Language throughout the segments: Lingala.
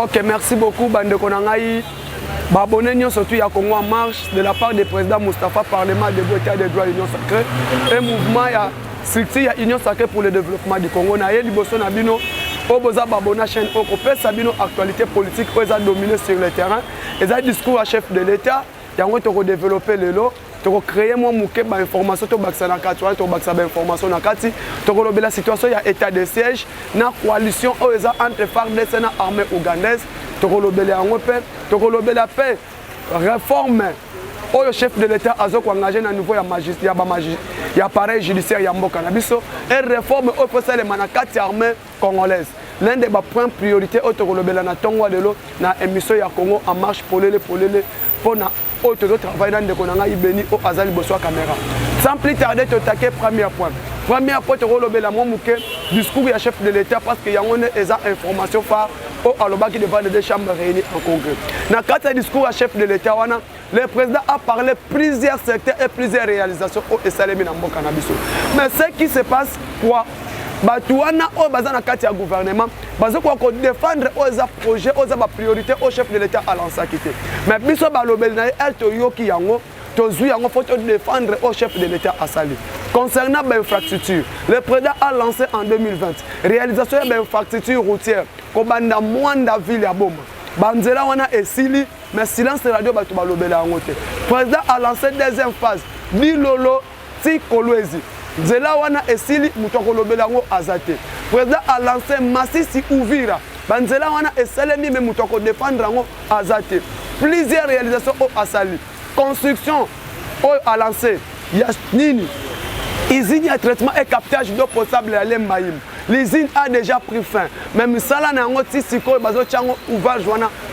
Ok, merci beaucoup, Bande Konangaï. Babonné, surtout à Congo en marche, de la part du président Moustapha, Parlement des États des droits de l'Union sacrée. Un mouvement, il y a structure, il y a Union sacrée pour le développement du Congo. Il y a Liboso Nabino, Oboza Babona chaîne, Okopé Sabino, actualité politique, où ils ont dominé sur le terrain. Ils ont discours à chef de l'État, ils ont développé le lot. Tu as créé mon mouké ba information to baksa na kati to baksa ba information na kati to ko la situation il y a état de siège na coalition oza entre FARDC na armée ougandaise to ko lobela ngo pe to ko lobela pe réforme le chef de l'état azo ko engagé na niveau ya magistrat ya appareil judiciaire ya mboka na biso et réforme au faut les manakati armée congolaise. L'un des points prioritaires au Togolobela na Tongwa de l'eau na émission ya Congo en marche pour na autre travail dans des konanga ibeni au azali boswa caméra. Sans plus tarder te taquer premier point. Premier point Togolobela mo muke discours ya chef de l'état parce que yangone eza information phare au alobaki devant les deux chambres réunies en congrès. Na kata discours ya chef de l'état wana le président a parlé plusieurs secteurs et plusieurs réalisations au esalemi na mboka na biso. Mais ce qui se passe quoi? Batouana au bazan na kati ya gouvernement bazo ko défendre aux projets aux priorités au chef de l'état à l'ansakité mais biso balobel na el to yoki yango to zui yango faut défendre au chef de l'état à Sali concernant l'infrastructure le président a lancé en 2020 réalisation de l'infrastructure routière ko banda mwanda ville ya Boma banzela wana esili mais silence radio batu balobela yango te président a lancé deuxième phase Bilolo ti Kolwezi Zela wana esili mutoko lobela ngo azate. Président a lancé Masisi Uvira. Banzela wana eselemi me mutoko défendre ngo azate. Plusieurs réalisations au asali. Construction au a lancé. Yasnini. Usine de traitement et captage d'eau potable à l'Embaïm. L'usine a déjà pris fin. Même ça n'a pas été si bazo chango ouvrage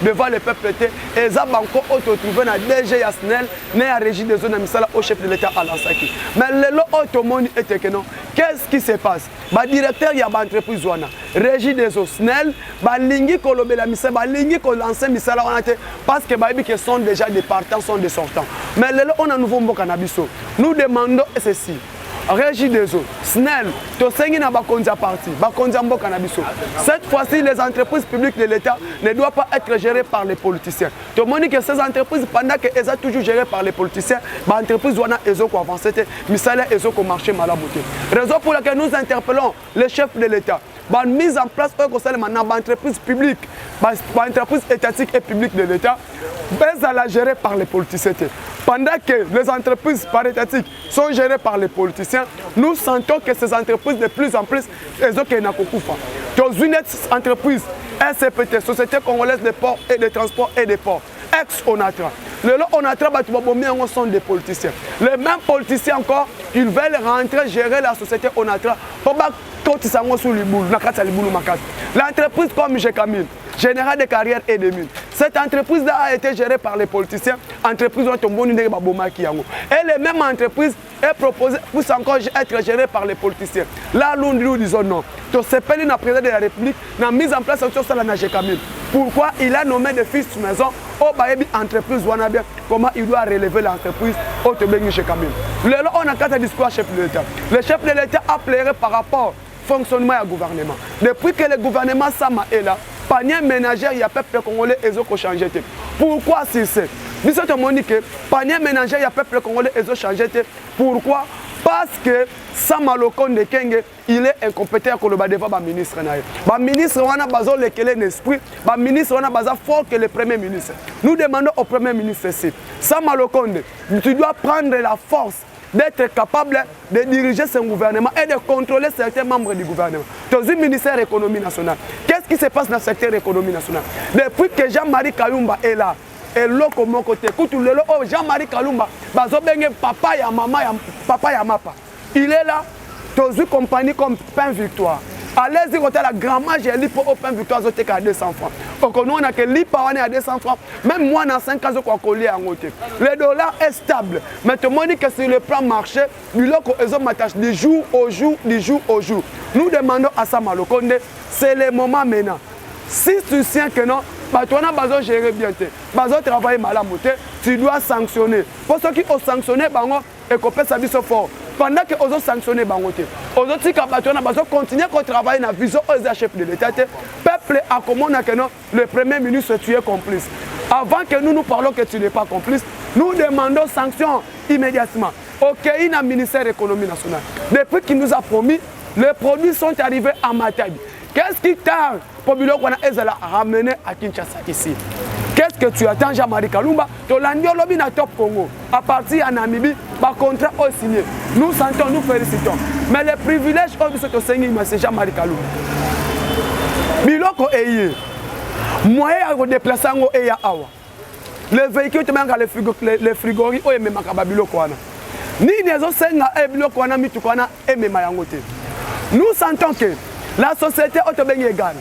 devant le PPT et ça banco auto trouvé na DG Yasnel né à régie des zones misala au chef de l'état à Lansaki. Mais le lot automoni était que non. Qu'est-ce qui se passe? Ba directeur ya ba entreprise wana régie des eaux Snell ba lingi ko lobela misala ba lingi ko lancer misala wana te parce que ba que sont déjà des partants sont des sortants. Mais le lot on a nouveau mboka na biso. Nous demandons ceci. Régie des eaux, Snell, Tosengi na Bakonza parti, Bakonza Mboka na biso. Cette fois-ci, les entreprises publiques de l'État ne doivent pas être gérées par les politiciens. Tout le monde dit que ces entreprises, pendant qu'elles sont toujours gérées par les politiciens, les entreprises wana ezo ko avancer, misala ezo ko marché malabouté. Raison pour laquelle nous interpellons les chefs de l'État. La mise en place d'entreprises publiques, d'entreprises étatiques et publiques de l'État, à la gérer par les politiciens. Pendant que les entreprises parétatiques sont gérées par les politiciens, nous sentons que ces entreprises de plus en plus, elles ont qu'un akokoufa. Dans une entreprise, SCPT, Société Congolaise des Ports et des Transports et des Ports, ex-ONATRA. Le ONATRA sont des politiciens. Les mêmes politiciens encore, ils veulent rentrer gérer la société ONATRA pour l'entreprise comme Jekamil, Général de carrières et de mines. Cette entreprise-là a été gérée par les politiciens. Entreprise et les mêmes entreprises est proposée pour encore être gérée par les politiciens. Là, nous disons non. Donc, c'est pas le président de la République n'a mis en place un la Jekamil. Pourquoi il a nommé des fils de maison au Bayebi entreprise Wanabia? Comment il doit relever l'entreprise au Tobéni Jekamil? Là, on a quatre discours chef de l'État. Le chef de l'État a plairé par rapport au fonctionnement du gouvernement. Depuis que le gouvernement Sama est là, panier ménagère, il y a peuple congolais et ont changé. Pourquoi si c'est? Nous avons dit que panier ménagère, il y a peuple congolais et ont changé. Pourquoi? Parce que Sama Lokonde Kenge, il est incompétent pour le devant le ministre. Le ministre a besoin de l'esprit, le ministre a besoin fort que le premier ministre. Nous demandons au premier ministre ici, Sama Lokonde, tu dois prendre la force d'être capable de diriger ce gouvernement et de contrôler certains membres du gouvernement. Dans le ministère de l'économie nationale, qu'est-ce qui se passe dans le secteur de l'économie nationale? Depuis que Jean-Marie Kayumba est là, et l'autre mon côté, Jean-Marie Kayumba, papa et maman, papa et mapa. Il est là, dans une compagnie comme Pain Victoire. Allez-y, quand la grand-mère, j'ai lu pour Pain Victoire, j'ai à 200 francs. Donc nous, on a que l'IPA à 200 francs. Même moi, dans 5 ans, je crois qu'on est en côté. Le dollar est stable. Mais tout le monde dit que sur le plan marché, ils ont m'attaché du jour au jour, du jour au jour. Nous demandons à Sama Lokonde, c'est le moment maintenant. Si tu sais que non, tu as besoin de gérer bien, tu as besoin de travailler mal à monter, tu dois sanctionner. Pour ceux qui ont sanctionné, et qu'on peut s'habiller fort. pendant que ozo sanctionner bangote ozo tika batona bazo continuer à travailler na vision aux chefs de l'état peuple a comment que non le premier ministre tu es complice avant que nous parlons que tu n'es pas complice nous demandons sanctions immédiatement OK il a ministère de l'économie nationale depuis qu'il nous a promis les produits sont arrivés à Matadi qu'est-ce qui tarde pour biloko wana ezala ramener à Kinshasa ici. Qu'est-ce que tu attends, Jean-Marie Kalumba? Tu l'as dit au Top Congo. À partir de Namibie, par contrat au signé. Nous sentons, nous félicitons. Mais les privilèges, c'est Jean-Marie Kalumba. Biloko eye. Moyen de déplacer en eya awa. Les véhicules, les frigories, oh, même à biloko wana. Ni les autres senga e biloko wana mitukwana e mema yangote. Nous sentons que la société est égale.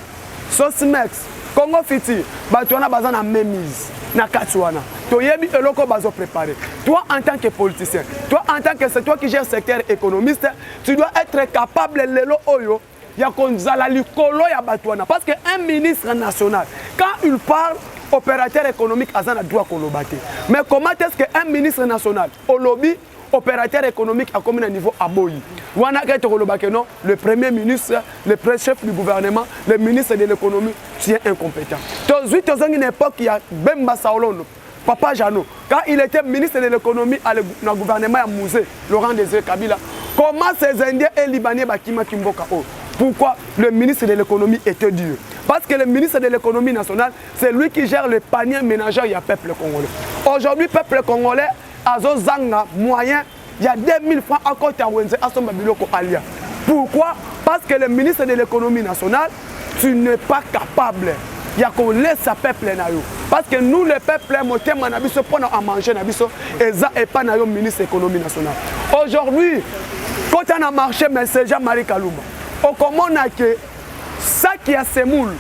Sosmex, Congo Fiti, Batuana Bazana Mémise, Nakatuana. Toyebi eloko bazo préparé. Toi en tant que politicien, toi en tant que c'est toi qui gère le secteur économiste, tu dois être capable de lelo oyo ya konzala likolo ya Batuana parce que un ministre national quand il parle opérateur économique azana doit kolobate. Mais comment est-ce que un ministre national au lobby opérateur économique à combien de niveau à Boyi? Le premier ministre, le chef du gouvernement, le ministre de l'économie, tu es incompétent. Aujourd'hui, tu as une époque, il y a Bemba Saolono, Papa Jano, quand il était ministre de l'économie dans le gouvernement à Mouzé, Laurent Désiré Kabila, comment ces Indiens et Libanais Bakima Kimboka? Pourquoi le ministre de l'économie était dur? Parce que le ministre de l'économie nationale, c'est lui qui gère le panier ménagère, il y a peuple congolais. Aujourd'hui, peuple congolais, Azo Zanga, moyen, il y a 2000 francs à côté à Wenze, à son Babiloko Alia. Pourquoi? Parce que le ministre de l'économie nationale, tu n'es pas capable. Il y a qu'on laisse sa peuple. Parce que nous, le peuple, nous avons à manger, et ça n'est pas le ministre de l'économie nationale. Aujourd'hui, quand on a marché, c'est Jean-Marie Kalumba. On commande que ça qui a semoule,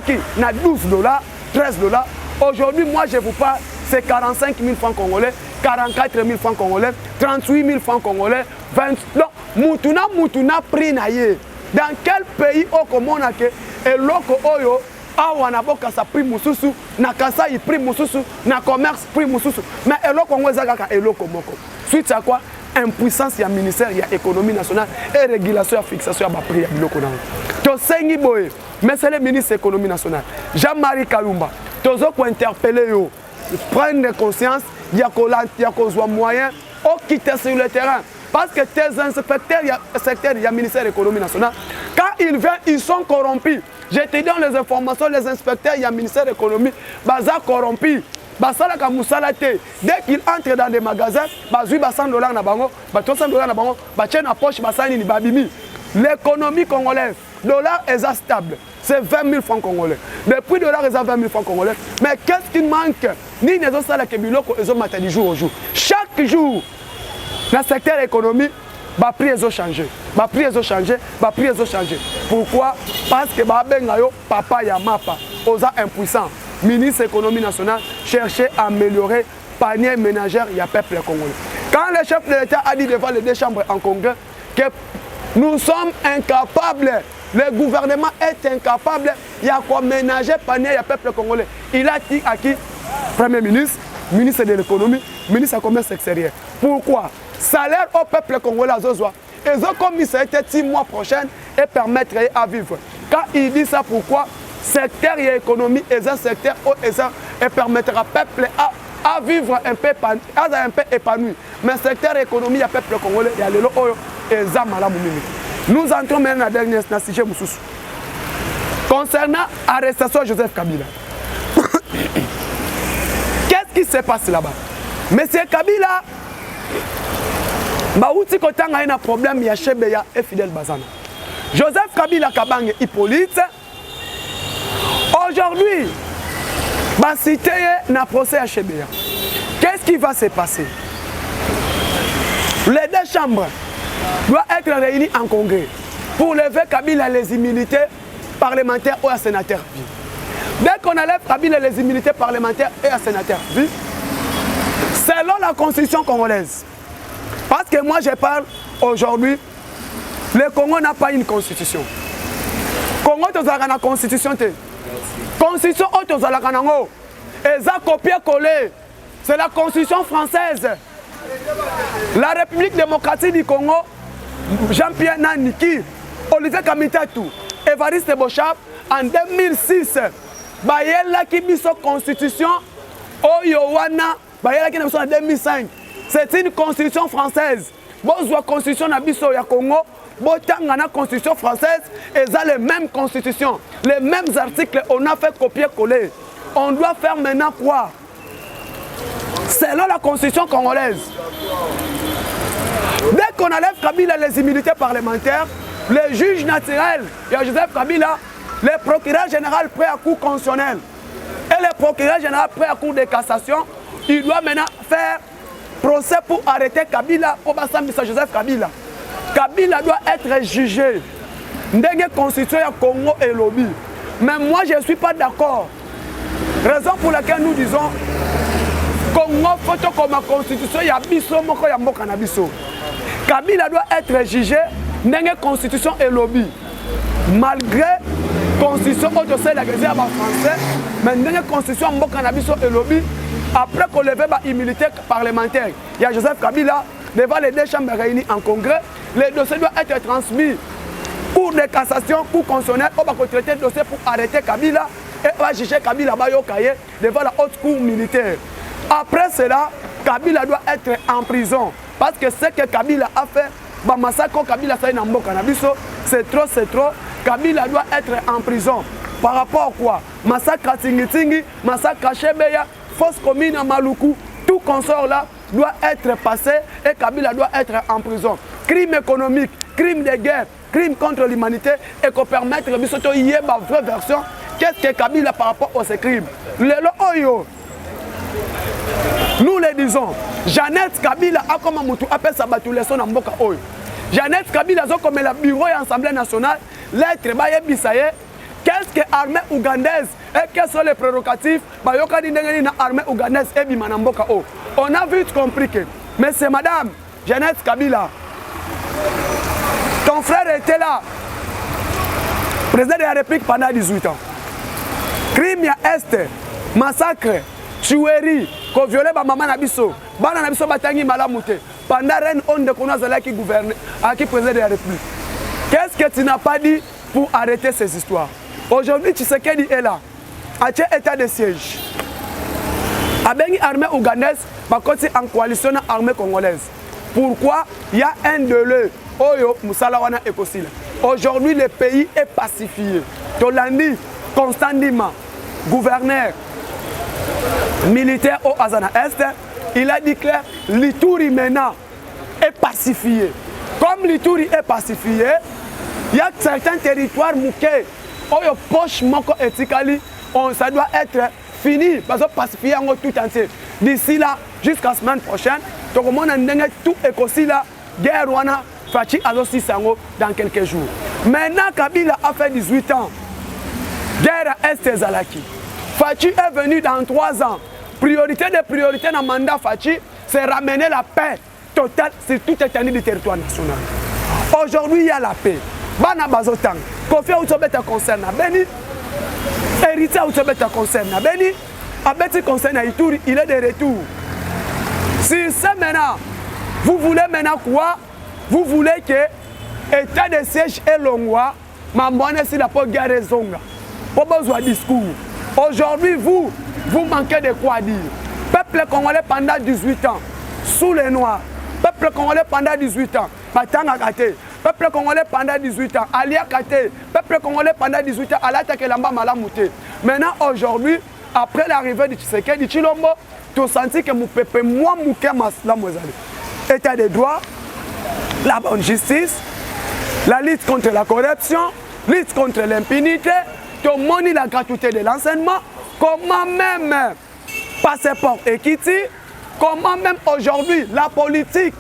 qui a 12 $, 13 $. Aujourd'hui, moi, je vous parle. C'est 45 000 francs congolais, 44 000 francs congolais, 38 000 francs congolais, 20... Donc, Moutuna prix naïe. Dans quel pays au comment on a que et loko oyo awana boka sa prix mususu na kasa y prix mususu na commerce prix mususu mais eloko ngweza kaka eloko moko. Suite à quoi impuissance ya ministère ya économie nationale et régulation ya fixation ya prix ya biloko na. To sengi boye, mais c'est le ministre de l'économie nationale Jean-Marie Kalumba. Tozo ko interpeller yo. Prendre conscience, il y a moyen de quitter sur le terrain. Parce que tes inspecteurs, il y a ministère de l'économie nationale, quand ils viennent, ils sont corrompus. Je te donne les informations, les inspecteurs, il y a ministère de l'économie, ils sont corrompus. Dès qu'ils entrent dans des magasins, ils ont 100 $, 200 $, ils poche, l'économie congolaise, dollar est stable. C'est 20 000 francs congolais. Depuis $, ils ont 20 000 francs congolais. Mais qu'est-ce qui manque? Ni les autres salles qui ont maté du jour au jour. Chaque jour, dans le secteur économique, les prix ont changé. Les prix ont changé. Les prix ont changé. Pourquoi? Parce que papa Yamapa, aux impuissants, ministre de l'économie nationale, cherchait à améliorer le panier ménagère et le peuple congolais. Quand le chef de l'État a dit devant les deux chambres en Congrès que nous sommes incapables, le gouvernement est incapable, il y a quoi ménager panier et le peuple congolais. Il a dit à qui? Premier ministre, ministre de l'économie, ministre du commerce extérieur. Pourquoi? Salaire au peuple congolais à Zozwa. Et ont commis ça était 6 mois prochain et permettre à vivre. Quand il dit ça, pourquoi? Secteur et économie, et un secteur et permettra au peuple à vivre un peu épanoui. Mais secteur économie, il y a peuple congolais, il y a le loyo et Zamalamumimi. Nous entrons maintenant dans le dernier sujet. Concernant l'arrestation de Joseph Kabila. Qu'est-ce qui se passe là-bas? Monsieur Kabila, il y a un problème, il y a Chebeya et Fidel Bazana. Joseph Kabila Kabang Hippolyte, aujourd'hui, va citer un procès à Chebeya. Qu'est-ce qui va se passer? Les deux chambres doivent être réunies en congrès pour lever Kabila les immunités parlementaires ou à sénateur. Dès qu'on enlève Kabila les immunités parlementaires et à sénateur, selon la constitution congolaise, parce que moi je parle aujourd'hui, le Congo n'a pas une constitution. Congo a une constitution. Constitution et ça copier-coller. C'est la constitution française. La République démocratique du Congo, Jean-Pierre Naniki, Olivier Kamitatou, Évariste Bochap, en 2006, Bayela qui biso constitution, Oyowana, Bayela qui en 2005. C'est une constitution française. Bonjour constitution na biso ya Congo, botanga na constitution française, et ça les mêmes constitutions, les mêmes articles, on a fait copier-coller. On doit faire maintenant quoi? Selon la constitution congolaise. Dès qu'on enlève Kabila les immunités parlementaires, le juge naturel, il y a Joseph Kabila, le procureur général prêt à cour constitutionnel et le procureur général prêt à cour de cassation, il doit maintenant faire procès pour arrêter Kabila, pour passer Joseph Kabila. Kabila doit être jugé. Ndenge constitution ya Congo et lobby. Mais moi je ne suis pas d'accord. Raison pour laquelle nous disons Congo photo comme la constitution ya biso moko ya mboka na biso. Kabila doit être jugé ndenge constitution et lobby. Malgré constitution au sein de la Gazette français, mais ndenge constitution mboka na biso et lobby. Après qu'on lève l'immunité parlementaire, il y a Joseph Kabila devant les deux chambres réunies en congrès. Le dossier doit être transmis Cour de cassation, Cour constitutionnelle, on va traiter le dossier pour arrêter Kabila et on va juger Kabila devant la haute cour militaire. Après cela, Kabila doit être en prison parce que ce que Kabila a fait, massacre Kabila c'est trop. Kabila doit être en prison. Par rapport à quoi? Massacre à Tingitingi, massacre à Chebeya, fausse commune à Maluku, tout consort là doit être passé et Kabila doit être en prison. Crime économique, crime de guerre, crime contre l'humanité et qu'on permette de Bisoto Yeba vraie version. Qu'est-ce que Kabila par rapport à ces crimes? Nous le disons, Jeannette Kabila a comme un appelle sa batuleson en Mboka Oyo. Jeannette Kabila a comme le bureau et l'Assemblée nationale, l'être Baye Bissaye. Qu'est-ce que l'armée ougandaise et quels sont les prérogatives de l'armée ougandaise et Bimanamboka O? On a vite compris que, mais c'est madame Jeannette Kabila. Ton frère était là, président de la République pendant 18 ans. Crime à Est, massacre, tuerie, qu'on violait ma maman Nabiso, Bana Nabiso Batangi Malamouté, pendant Reine Onde Konazala qui gouverne, qui président de la République. Qu'est-ce que tu n'as pas dit pour arrêter ces histoires? Aujourd'hui, Tshisekedi est là, à quel état de siège. Avec l'armée ougandaise, par contre, en coalition avec l'armée congolaise. Pourquoi? Il y a un de l'eux, Oyo Moussalawana et Kosila. Aujourd'hui, le pays est pacifié. Tolandi, Constant Ndima, gouverneur militaire au Azana Est, il a dit clair, l'Ituri maintenant est pacifié. Comme l'Ituri est pacifié, il y a certains territoires mouqués, Oyo poche moko etikali, ça doit être fini, parce que pacifié en tout entier. D'ici là, jusqu'à la semaine prochaine, tout le monde a tout écossi là, guerre wana, Fachi Azosi Sango dans quelques jours. Maintenant, Kabila a fait 18 ans. Guerre à Est Zalaki. Fachi est venu dans 3 ans. Priorité de priorité dans le mandat Fachi, c'est ramener la paix totale sur toute l'étendue du territoire national. Aujourd'hui, il y a la paix. Bana Bazotang, Kofi Outobeta concerne à Beni, Héritier Outobeta concerne à Beni, Abeti concerne à Ituri, il est de retour. Si c'est maintenant, vous voulez maintenant quoi? Vous voulez que l'état de siège est longwa, mais moi, c'est la pour guerre zonga. Pas besoin de discours. Aujourd'hui, vous manquez de quoi dire. Peuple congolais pendant 18 ans, sous les Noirs. Peuple congolais pendant 18 ans, Batanga Kate. Peuple congolais pendant 18 ans, Alia Kate. Peuple congolais pendant 18 ans, Alata Kelamba Malamouté. Maintenant, aujourd'hui, après l'arrivée de Tshisekedi, Chilombo, tu as senti que mon peuple, moi, la Mozali. État de droit, la bonne justice, la lutte contre la corruption, lutte contre l'impunité, tu moni la gratuité de l'enseignement, comment même passeport équité, comment même aujourd'hui la politique,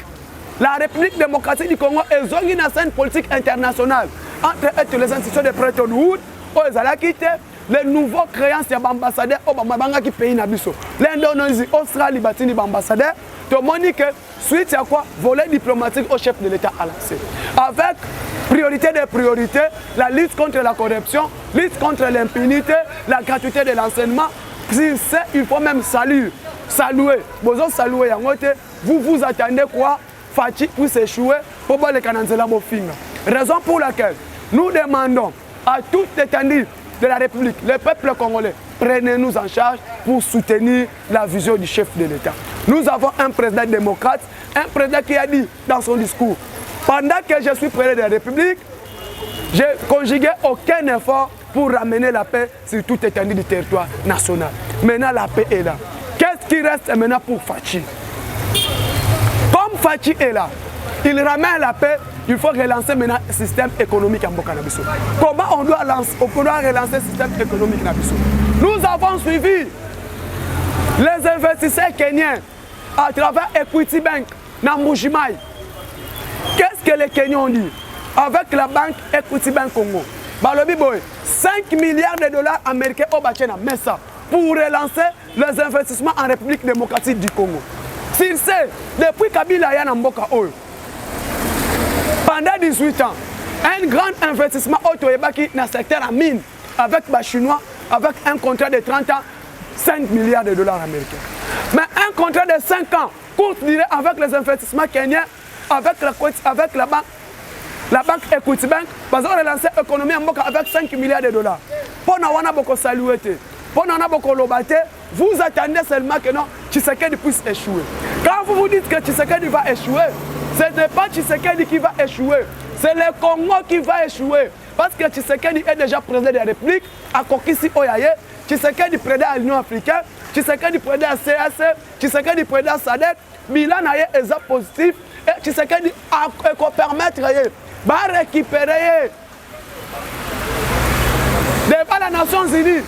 la République démocratique du Congo est une scène politique internationale entre les institutions de Bretton Woods, les nouveaux créances d'ambassadeurs au qui pays Nabiso. L'Indonésie, Australie, Batini, ambassadeur, tu moni que suite à quoi volet diplomatique au chef de l'État à l'accès. Avec priorité des priorités, la lutte contre la corruption, lutte contre l'impunité, la gratuité de l'enseignement. Il faut même saluer. Besoin saluer vous vous attendez quoi? Fachi puisse échouer pour les Kananzela Bofinga. Raison pour laquelle nous demandons à toute l'étendue de la République, le peuple congolais, prenez-nous en charge pour soutenir la vision du chef de l'État. Nous avons un président démocrate, un président qui a dit dans son discours, pendant que je suis président de la République, je n'ai conjugué aucun effort pour ramener la paix sur toute étendue du territoire national. Maintenant, la paix est là. Qu'est-ce qui reste maintenant pour Fachi? Comme Fachi est là, il ramène la paix, il faut relancer maintenant le système économique en Bokanabiso. Comment on doit relancer le système économique en Nabiso? Nous avons suivi les investisseurs kenyans à travers Equity Bank, Nambujimaï. Qu'est-ce que les Kenyans ont dit? Avec la banque Equity Bank Congo, 5 milliards de dollars américains au Bachena Messa pour relancer les investissements en République démocratique du Congo. S'il sait, depuis Kabila Yanamboka Oyo, pendant 18 ans, un grand investissement autoébaki dans le secteur en mine avec les Chinois, avec un contrat de 30 ans, 5 milliards de dollars américains. Mais un contrat de 5 ans, courte durée avec les investissements kenyans, avec la banque Equity Bank, parce qu'on a relancé l'économie avec 5 milliards de dollars. Pour nous, on a beaucoup salué. Pour nous, on a beaucoup lobaté. Vous attendez seulement que non, Tshisekedi puisse échouer. Quand vous vous dites que Tshisekedi va échouer, ce n'est pas Tshisekedi qui va échouer, c'est le Congo qui va échouer. Parce que Tshisekedi est déjà président de la République, à Kokisi Oyaye, Tshisekedi président à l'Union africaine, Tshisekedi président à CAC, Tshisekedi président à SADC, Milan est positif, et Tshisekedi a permettre de récupérer devant les Nations Unies,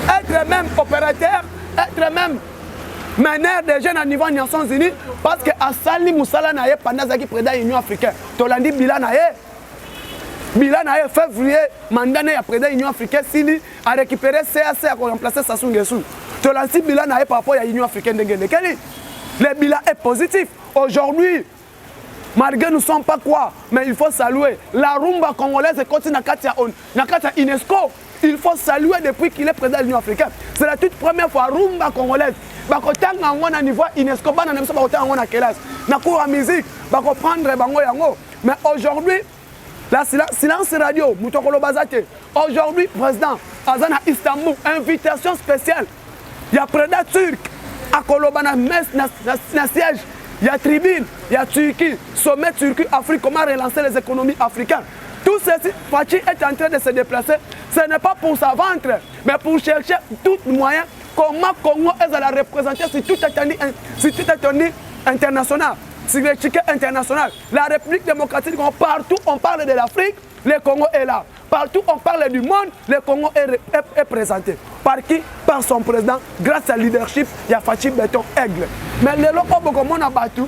être même opérateur, être même meneur des jeunes à niveau des Nations Unies, parce que Assali Moussala Naye, pendant qu'il président de l'Union africaine, Tolandi Bilan Naye, février, mandat à président de l'Union africaine, Sili a récupéré CAC à remplacer Sassou Nguesso. Tolandi Bilan Naye par rapport à l'Union africaine de Guinée. Le bilan est positif. Aujourd'hui, malgré nous ne sommes pas quoi, mais il faut saluer. La rumba congolaise continue dans Katia UNESCO. Il faut saluer depuis qu'il est président de l'Union africaine. C'est la toute première fois rumba congolaise. Bakotanga ngona niveau UNESCO, bana nemso bakotanga ngona kelas. Na cour à musique, bakopprendre bango yango. Mais aujourd'hui, la silence radio, Moutokolo Bazate. Aujourd'hui, président Azana Istanbul, invitation spéciale. Il y a président turc à Kolobana Metz na siège. Il y a tribune, il y a Turquie, sommet Turquie, Afrique, comment relancer les économies africaines. Tout ceci, Fachi est en train de se déplacer. Ce n'est pas pour sa ventre, mais pour chercher tout moyen comment Congo est à la représenter sur toute étendue internationale, sur l'échiquier international. La République démocratique, partout on parle de l'Afrique, le Congo est là. Partout on parle du monde, le Congo est présenté. Par qui? Par son président, grâce à leadership, il y a Fachi Béton Aigle. Mais le lot on a battu.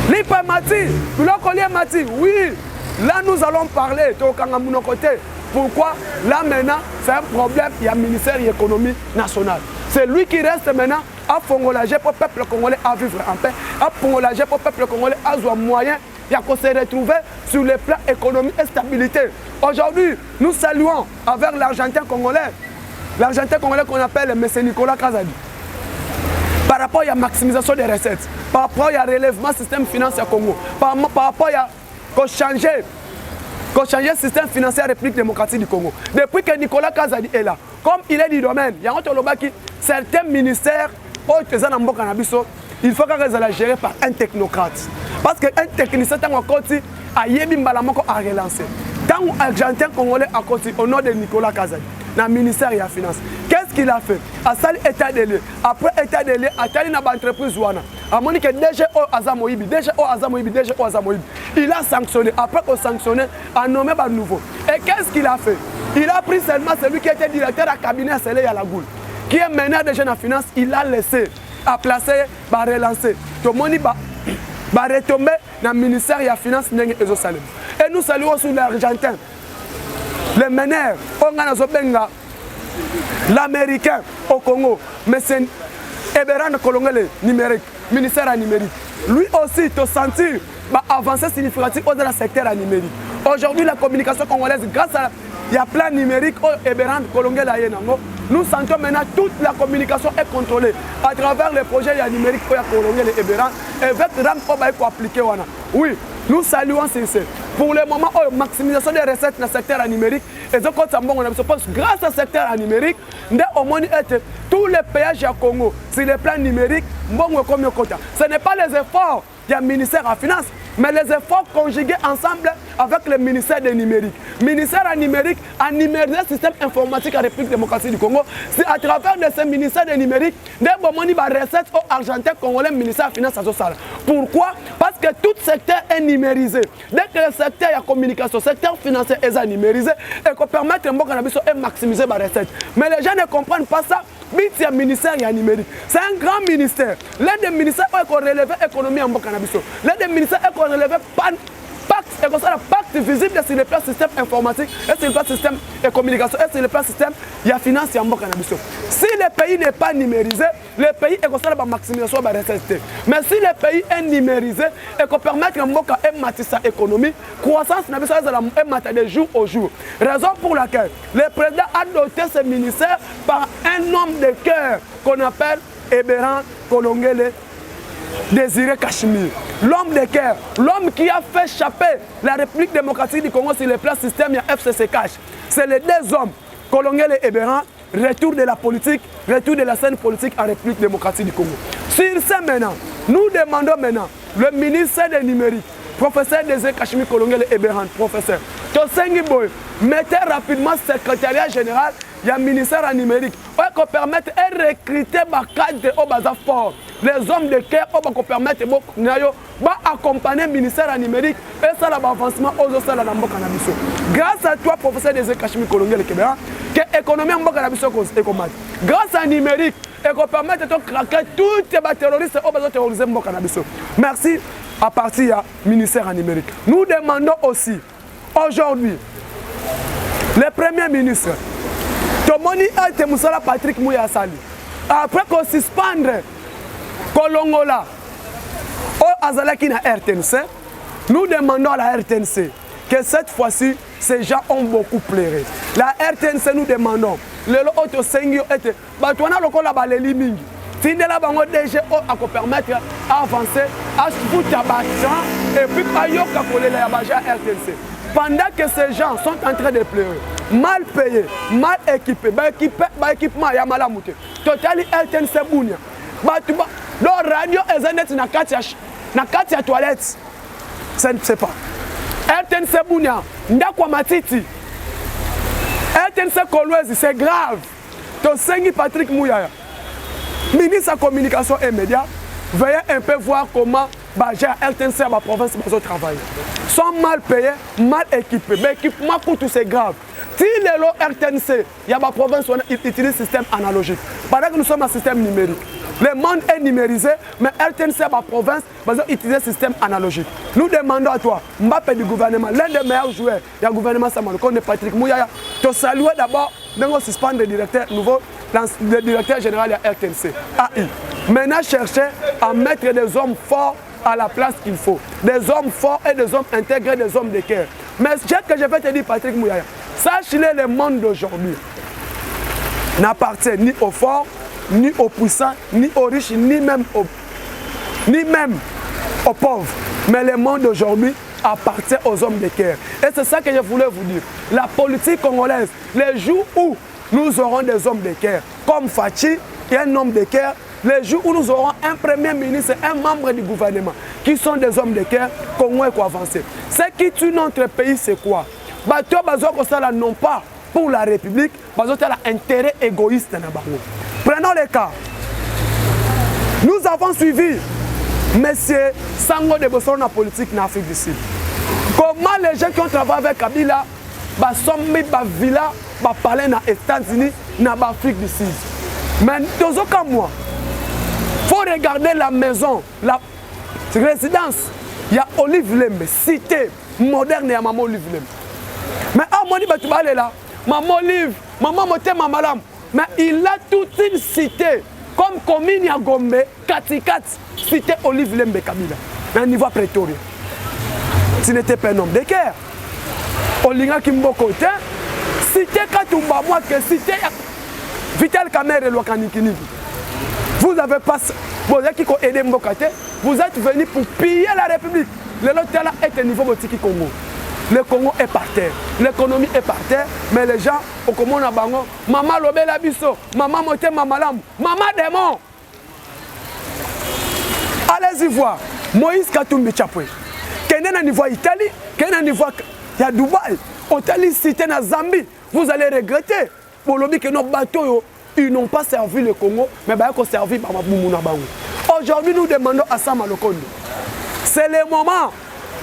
Lipa Mati, oui, là nous allons parler de côté. Pourquoi? Là maintenant, c'est un problème, il y a le ministère de l'économie nationale. C'est lui qui reste maintenant à fongolager pour le peuple congolais à vivre en paix, à fongolager pour le peuple congolais à avoir moyen de se retrouver sur le plan économique et stabilité. Aujourd'hui, nous saluons avec l'Argentin congolais qu'on appelle M. Nicolas Kazadi. Par rapport à la maximisation des recettes, par rapport à relèvement du système financier Congo, par rapport à changer le système financier de la République démocratique du Congo. Depuis que Nicolas Kazadi est là, comme il est du domaine, il y a certains ministères, il faut qu'ils soient gérés par un technocrate. Parce qu'un technicien, tant qu'on continue, à relancer. Tant qu'Argentin congolais a continué au nom de Nicolas Kazadi, dans le ministère de la Finance. Qu'est-ce qu'il a fait? À ça, l'état de lieu. Après l'état de lieu, à telle entreprise, à mon que DGO Azamoïbi, il a sanctionné. Après qu'il a sanctionné, a nommé un nouveau. Et qu'est-ce qu'il a fait? Il a pris seulement celui qui était directeur à cabinet à Sélé Yalagoul, qui est meneur des jeunes en finance, il a laissé, à placer, à relancer. Tout le monde va retomber dans le ministère de la Finance et nous saluons sur l'Argentin, le meneur, l'Américain au Congo, mais c'est Eberan Kolongele numérique, ministère numérique. Lui aussi, tu sens avancer significatif dans le secteur numérique. Aujourd'hui, la communication congolaise, grâce à il y a plan numérique, Eberan Kolongele nous sentons maintenant toute la communication est contrôlée à travers les projets numériques pour Kolongué et Ebéran et avec RAM pour appliquer. Oui, nous saluons ceci. Pour le moment, maximisation des recettes dans le secteur numérique, et grâce au secteur numérique, tous les péages à Congo, sur le plan numérique, ce n'est pas les efforts du ministère de la Finance, mais les efforts conjugués ensemble avec le ministère des numériques. Le ministère numérique a numériser le système informatique en République démocratique du Congo. C'est à travers de ce ministère des numériques, des recettes au argentin congolais, ministère de la Finance. Pourquoi? Parce que tout secteur est numérisé. Dès que le secteur de communication, le secteur financier est numérisé, et qu'on permet de maximiser les recettes. Mais les gens ne comprennent pas ça. C'est un ministère numérique. C'est un grand ministère. L'un des ministères est relevé l'économie en Bokanabiso. L'un des ministères est relevé pacte visible sur le plan système informatique, et sur le plan système de communication, et sur le plan système de la finance en Bokanabiso. Si le pays n'est pas numérisé, le pays est considéré comme maximisation de la recette. Mais si le pays est numérisé et qu'on permet que Mboka ait sa économie, croissance est de jour au jour. Raison pour laquelle le président a doté ce ministère par un homme de cœur qu'on appelle Ebéran Kolongele Désiré Cachemire. L'homme de cœur, l'homme qui a fait échapper la République démocratique du Congo sur le plan système et FCC Cash. C'est les deux hommes, Kolongele et Ebéran, retour de la politique, retour de la scène politique en République démocratique du Congo. Sur ce maintenant, nous demandons maintenant le ministère des numériques, professeur Désiré Cachemire Kolongele et Ebéran, professeur, Tosengi Boy, mettez rapidement le secrétariat général du ministère en numérique pour permettre de recruter les cadres au bazar fort. Les hommes de cœur pour permettre d'accompagner le ministère en numérique et ça l'avancement aux autres dans le Canabiso. Grâce à toi, professeur Désiré Cachemire Kolongele Ebéran, que l'économie en Canabiso est commode. Grâce à numérique, et qu'on permette de craquer tous les terroristes au bazar terrorisé en Canabiso. Merci à partir du ministère en numérique. Nous demandons aussi aujourd'hui le Premier ministre Tomoni Ate Moussala Patrick Mouyasali, après qu'on suspendre Kolongola au Azalaki na RTNC, nous demandons à la RTNC que cette fois-ci, ces gens ont beaucoup pleuré. La RTNC, nous demandons, le autre sengio était, batouana lokola baleli mingi. Tindela bango DG à permettre d'avancer, à se foutre à battre et puis à yoka kolela ya baja RTNC. Pendant que ces gens sont en train de pleurer, mal payés, mal équipés, équipement ya malamute. Totali RTNC Bounia. Le radio est net na kati ya toilette. Ça ne sait pas. RTNC Bounia, Ndakwa Matiti. RTNC Kolwezi, c'est grave. Tosengi Patrick Mouyaya, ministre de la communication et médias, veuillez un peu voir comment Baja RTNC à la province de travail. Ils sont mal payés, mal équipés. L'équipement coûte, c'est grave. Si les lots RTNC, il y a la province qui utilise un système analogique. Pendant que nous sommes un système numérique. Le monde est numérisé, mais RTNC à la province utilise un système analogique. Nous demandons à toi, Mbappé du gouvernement, l'un des meilleurs joueurs du gouvernement Samaloko, Patrick Mouyaya, de saluer d'abord, de suspendre le directeur nouveau, le directeur général de RTNC. AI. Maintenant, chercher à mettre des hommes forts à la place qu'il faut. Des hommes forts et des hommes intégrés, des hommes de cœur. Mais ce que je vais te dire, Patrick Mouyaya, sache-le, le monde d'aujourd'hui n'appartient ni aux forts, ni aux puissants, ni aux riches, ni même aux pauvres. Mais le monde d'aujourd'hui appartient aux hommes de cœur. Et c'est ça que je voulais vous dire. La politique congolaise, les jours où nous aurons des hommes de cœur, comme Fachi, qui est un homme de cœur, les jours où nous aurons un premier ministre et un membre du gouvernement, qui sont des hommes de cœur, Congo est avancer. Ce qui tue notre pays, c'est quoi? Non pas pour la République, mais l'intérêt égoïste. Prenons les cas. Nous avons suivi M. Sango de Bossoro dans la politique en Afrique du Sud. Comment les gens qui ont travaillé avec Kabila sont mis dans la villa, parler dans les États-Unis, dans l'Afrique du Sud. Mais dans aucun mois, il faut regarder la maison, la résidence. Il y a Olive Lembe, cité moderne, il y a Maman Olive Lembe. Mais à mon niveau, tu vas aller là. Maman Olive, Maman Moté, Maman Lam. Mais il a toute une cité, comme commune à Gombe, Katikat, cité Olive Lembe Kabila, à un niveau prétorien. Ce n'était pas un homme de cœur. Olinga Kimbo côté, cité Katumba, moi que cité Vital Kamerhe et Lwakanikini. Vous n'avez pas... Vous êtes qui ont aidé Mbokate. Vous êtes venus pour piller la République. Le Lotala est un niveau de Congo. Le Congo est par terre. L'économie est par terre. Mais les gens, au Congo, na bango, maman lobela biso, maman moté, maman lam, maman démon. Allez-y voir. Moïse Katumbi Chapwe. Quel est le niveau Italie? Quel est le niveau Dubaï? Italie, cité na Zambie. Vous allez regretter. Pour le que nos bateaux, ils n'ont pas servi le Congo, mais ils ont servi par Maboumou. Aujourd'hui, nous demandons à Sama Lokondo. C'est le moment.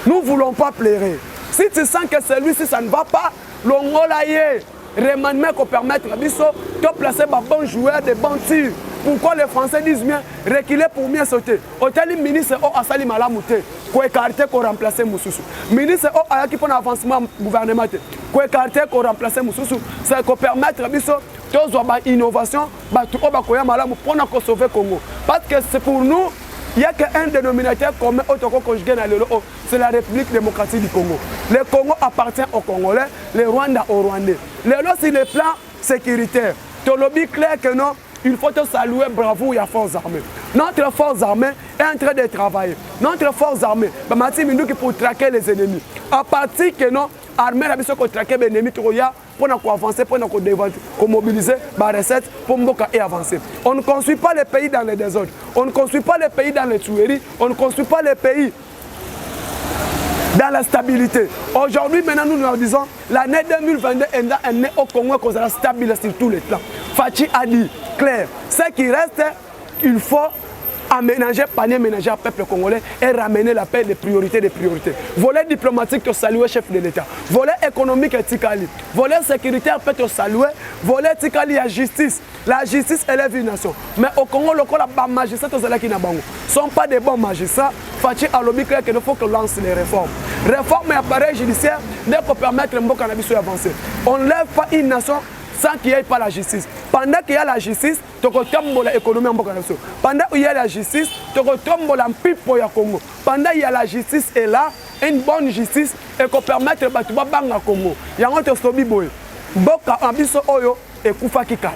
Nous ne voulons pas pleurer. Si tu sens que celui-ci, ça ne va pas, l'ongolaye, remaniement qu'on permette à Bisso de placer des bons joueurs, des bons tirs. Pourquoi les Français disent bien reculer pour mieux sauter? Hôtel ministre a sali malamouté, qu'on écarte, qu'on remplace Moussoussou. Ministre a qui pour l'avancement gouvernement, qu'on écarte, qu'on remplace Moussoussou. C'est qu'on permette à Bisso de innovation, pour sauver le Congo. Parce que c'est pour nous. Il n'y a qu'un dénominateur commun c'est la République démocratique du Congo. Le Congo appartient aux Congolais, le Rwanda aux Rwandais. Là, sur le plan sécuritaire, tu as lobby clair que non, il faut te saluer, bravo, il y a forces armées. Notre force armée est en train de travailler. Notre force armée, c'est pour traquer les ennemis. À partir que non, l'armée a besoin de traquer les ennemis, pour avancer, pour mobiliser les recettes, pour avancer. On ne construit pas les pays dans les désordres. On ne construit pas les pays dans les tueries. On ne construit pas les pays dans la stabilité. Aujourd'hui, maintenant, nous disons, l'année 2022 est une année au Congo qui sera stable sur tous les plans. Fachi a dit, clair, ce qui reste, il faut aménager, panier ménager au peuple congolais et ramener la paix des priorités. Volet diplomatique, tu saluer chef de l'État. Volet économique et tikali. Volet sécuritaire, peut te saluer. Volet tikali à justice. La justice élève une nation. Mais au Congo, le magistrats ne sont pas des bons magistrats. Fachi a lobby clair qu'il faut qu'on lance les réformes. Réforme et appareil judiciaire, dès qu'on permet le Mboka d'avancer. On ne lève pas une nation sans qu'il n'y ait pas la justice. Pendant qu'il y a la justice, tu as l'économie en Mboka. Pendant qu'il y a la justice, tu as la pipo ya Congo. Pendant qu'il y a la justice est là, une bonne justice, et qu'on permette de battre le Congo. Il y a un autre sobi boy. Mboka ambiso oyo et kufa kikala.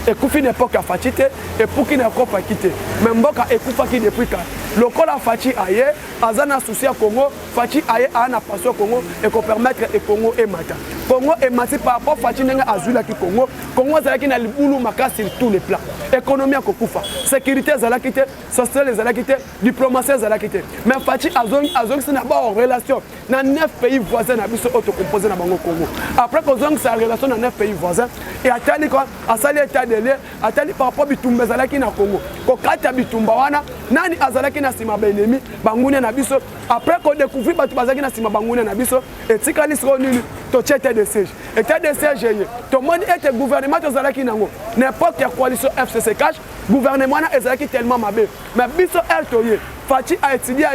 Et Koufi n'est pas qu'à Fatite, et pour qui n'est pas quitté. Mais Mboka et Koufa qui depuis quand. Le col a Fati aye, Azana souci à Congo, Fati aye a na passé au Congo, et qu'on permette et Congo et Mata. Congo et Mati par rapport à Fati n'a Azula qui Congo, Congo Zalaki n'a le boulot maka sur tous les plans. Économie à Koufa, sécurité Zalakité, social Zalakité, diplomatie Zalakité. Mais Fati Azong c'est d'abord en relation dans 9 pays voisins à biso autocomposé dans Bango Congo. Après qu'on sa relation dans 9 pays voisins, et à Tali quoi, à Sali état de l'air, à Tali par rapport à Bitumba Zalaki na Congo. Kokata Bitumba wana, nani Azalaki na sima benemi, Bangoune na biso. Après qu'on découvre Batu Bazaki na sima Bangoune na biso, et Tikali sera nul, to état de siège. État de siège, to monde est gouvernement de Zalaki nango. N'importe quelle coalition FCC cache, gouvernement na Zalaki tellement mabé. Mais biso elle toye. Fati a étudié,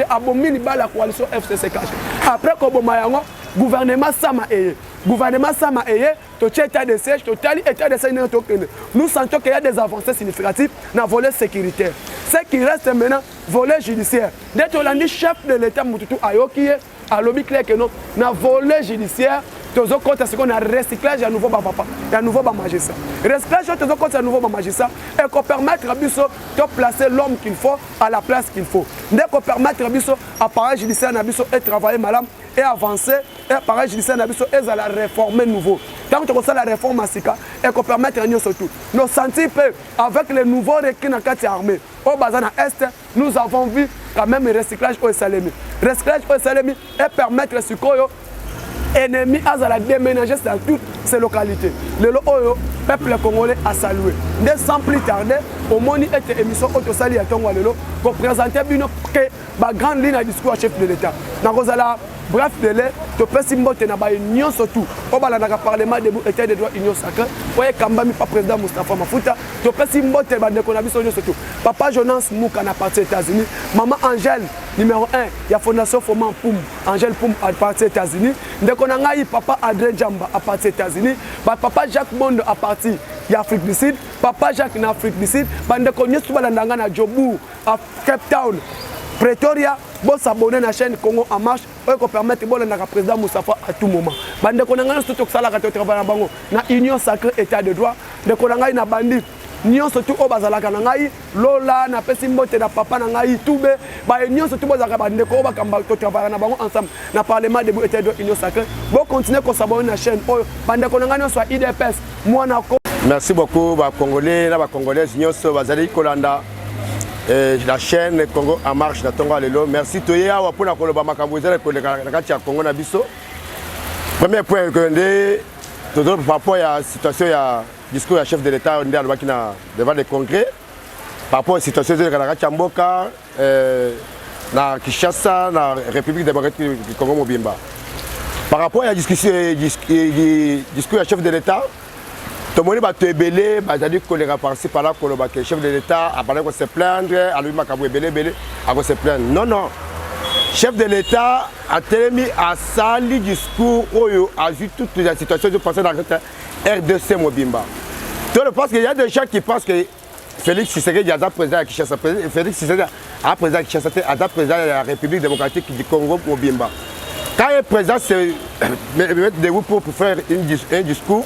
à bomini la coalition FCC cache. Après qu'on bomayango, gouvernement Sama Eye. Gouvernement Sama Eye, to état de siège, to tali état de siège. Nous sentons qu'il y a des avancées significatives dans le volet sécuritaire. Ce qui reste maintenant, volet judiciaire. Dès que l'on dit chef de l'État, Moutoutou Ayoki, à l'objet clair que non, dans le volet judiciaire, tous les comptes, c'est qu'on a recyclage à nouveau papa, à nouveau magistrat. Recyclage, tous les comptes, à nouveau magistrat, et qu'on permette à Bisso de placer l'homme qu'il faut à la place qu'il faut. Dès qu'on permette à Bisso, appareil judiciaire, à Bisso, et travailler madame, et avancer, et appareil judiciaire, à Bisso, et à la réformer nouveau. Tant que ça la réforme à Sika, et qu'on permette à nous surtout. Nos sentis avec les nouveaux requins dans la armée. Au Bazana Est, nous avons vu quand même le recyclage au Salemi. Recyclage au Salemi et permettre ce qu'on ennemi à la déménager dans toutes ces localités. Le peuple congolais a salué. Sans plus tarder, au moment où cette émission Autosali à Tongo Lelo, pour présenter la grande ligne de discours à chef de l'État. Bref, tu peux s'imboter dans l'union surtout. Au Parlement des États des droits union sacrée, voyez Kambami pas président Moustapha Mafuta, tu peux s'imboter dans l'union surtout. Papa Jonas Mouka n'a parti aux États-Unis, maman Angèle numéro 1, il y a Fondation Foman Poum, Angèle Poum a parti aux États-Unis, papa Adrien Djamba a parti aux États-Unis, papa Jacques Mondo a parti en Afrique du Sud, papa Jacques en Afrique du Sud, bande konye souvent dans Djobou à Cape Town. Pretoria, bon s'abonner à la chaîne Congo en marche, pour permettre bon le président Moustapha à tout moment. Bande konanga tout ça la travail na bango na union sacrée état de droit ndeko na ngai na bandi nyonso tu o bazalaka na ngai lola na pesi mbote na papa na ngai tube ba nyonso tu bazalaka bandeko o bakamba to travailler na bango ensemble na parlement debout était de union sacrée bon continuer ko s'abonner na chaîne oyo bandeko na ngai nyonso ya IDPS mwana ko. Merci beaucoup ba congolais na ba congolaises nyonso bazali kolanda la chaîne Congo en marche na tongo lelo. Merci toya wa pona koloba makambo ezala koleka na kati ya Congo na biso. Premier point que tout par rapport à la situation ya discours du chef de l'État devant les congrès, par rapport à la situation de la Chamboka, na Kinshasa, na République démocratique du Congo Mobimba. Par rapport à la discussion du discours du chef de l'État, tout le monde va te ébélé, c'est-à-dire que les rapports par là, que le chef de l'État a parlé de se plaindre, à lui m'a ébélé, à se plaindre. Non, non. Chef de l'État a tellement à sali discours où il a vu toute la situation de passer dans le RDC Mobimba. Parce qu'il y a des gens qui pensent que Félix Tshisekedi est président de Kinshasa. Félix Tshisekedi est président de Kinshasa, est président de la République démocratique du Congo Mobimba. Quand il est président, c'est mettre des groupes pour faire un discours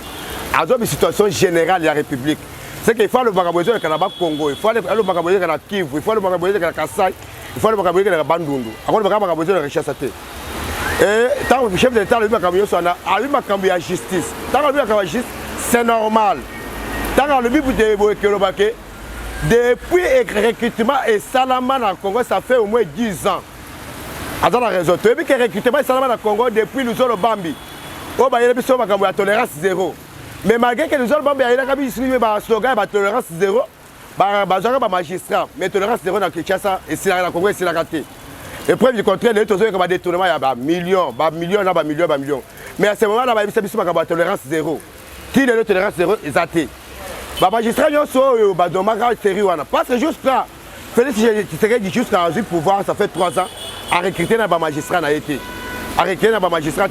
à une situation générale de la République. C'est qu'il faut le Bagabozo de Kanaba Congo, il faut le Bagabozo de la Kivu, il faut le Bagabozo de la Kassai, il faut le Bagabozo de la Bandundu. Après le Bagabozo de la Kinshasa. Et tant que le chef de l'État a eu ma justice. Tant que le justice, c'est normal. Tant que le but de depuis le recrutement et Salaman en Congo, ça fait au moins 10 ans. À la raison. Depuis que le recrutement et Salaman en Congo, depuis nous sommes Bambi, il y a la tolérance zéro. Mais malgré que nous sommes Bambi, il y a un slogan de tolérance zéro, il y a un magistrat. Mais tolérance zéro dans Kinshasa et si la Congo, c'est la raté. Et preuve du contraire, les autres ont des détournements, il y a millions. Mais à ce moment-là, il y a une tolérance zéro. Qui est la tolérance zéro? Ils athées. Les magistrats sont parce que juste là, Félix Tshisekedi jusqu'à le pouvoir, ça fait 3 ans, à recruter les magistrats. À recruter les magistrats.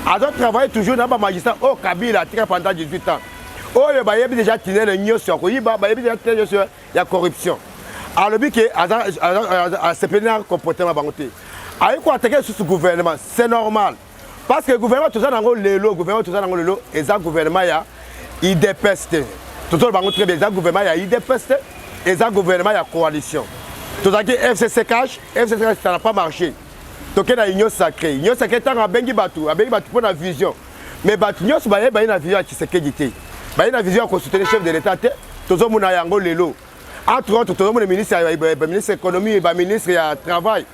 À d'autres travailler toujours dans les magistrats au Kabila pendant 18 ans. Oh, il y a déjà tiré le nios sur la corruption. Alors, le but est à se plaindre du comportement. Avec quoi attaquer sur ce gouvernement, c'est normal. Parce que le gouvernement, tout ça dans le gouvernement, et le gouvernement, il dépeste. Tout le monde très bien, le gouvernement, il dépeste. Et le gouvernement, il y a coalition. Tout ça qui FCC cash, ça n'a pas marché. Donc, il y a une union sacrée. L'union sacrée est en Bengi Batou pour la vision. Mais l'union sacrée, il y a une vision qui s'est créditée. Il y a une vision à consulter le chef de l'État. Tout le monde a un lelo. Entre autres, tout le monde est ministre de l'économie, ministre du travail.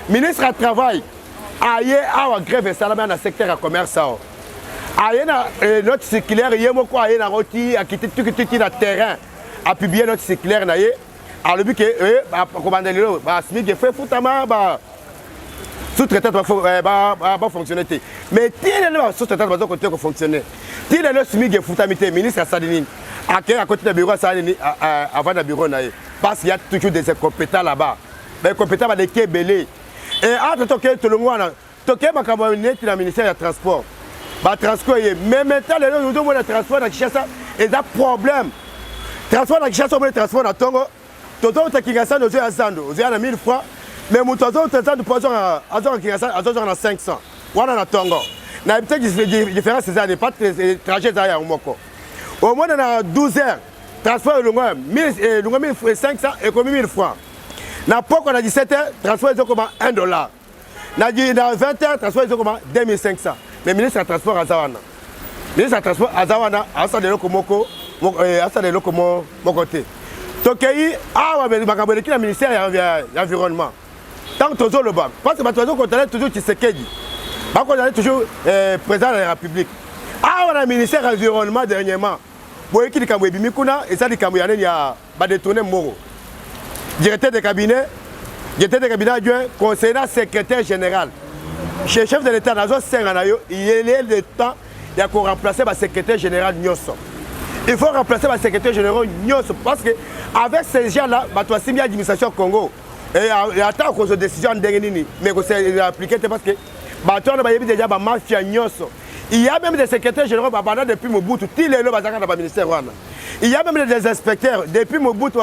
Ministre du travail, il y a une grève dans le secteur du commerce. Il y a notre circulaire, il y a un quitté tout le terrain à publier notre circulaire. Alors, le but est de commander le lot. Il fait foutamment. Sous-traitant va fonctionner. Mais si le sous-traitant va fonctionner, si le SMIC est foutamité, ministre Salinine, à côté du bureau Salinine, avant le bureau, parce qu'il y a toujours des incompétents là-bas. Les incompétents vont les belés. Et entre tout le monde, tout le monde est dans le ministère du Transport. Mais maintenant, nous avons le transport dans Kinshasa, et il y a un problème. Le transport dans Kinshasa, on a le transport dans Tongo. Tout le monde est Kinshasa, nous avons 1000 francs. Mais nous avons le poisson à 500. On a Tongo. Il y a une différence, c'est pas de trajet derrière Moko. Au moins, on a 12 heures. Transport est 1500 et comme 1000 francs. Dans on a 17 heures, transport est comme $1. Dans 20 heures, transport est comme 2500. Mais le ministre du Transport à Zawana. Le ministre du Transport à Zawana, à ça de l'Okomoko, mon côté. Donc, il y a un ministère de l'Environnement. Tant que toujours le bas. Parce que tu as toujours Tshisekedi. Parce qu'on est toujours président de la République. On a un ministère de l'Environnement dernièrement. Vous voyez qu'il y a des Bimikuna et ça, il y a détourné Moro. Directeur de cabinet adjoint, conseiller secrétaire général. Chez le chef de l'État, il y a le temps de remplacer le secrétaire général Nyoso. Il faut remplacer le secrétaire général Nyoso parce qu'avec ces gens-là, tu as signé l'administration Congo. Et attends qu'on ait une décision en dernier, mais qu'on s'est appliqué parce que il y a même des secrétaires généraux depuis Mobutu, il y a même ministère. Il y a même des inspecteurs depuis Mobutu,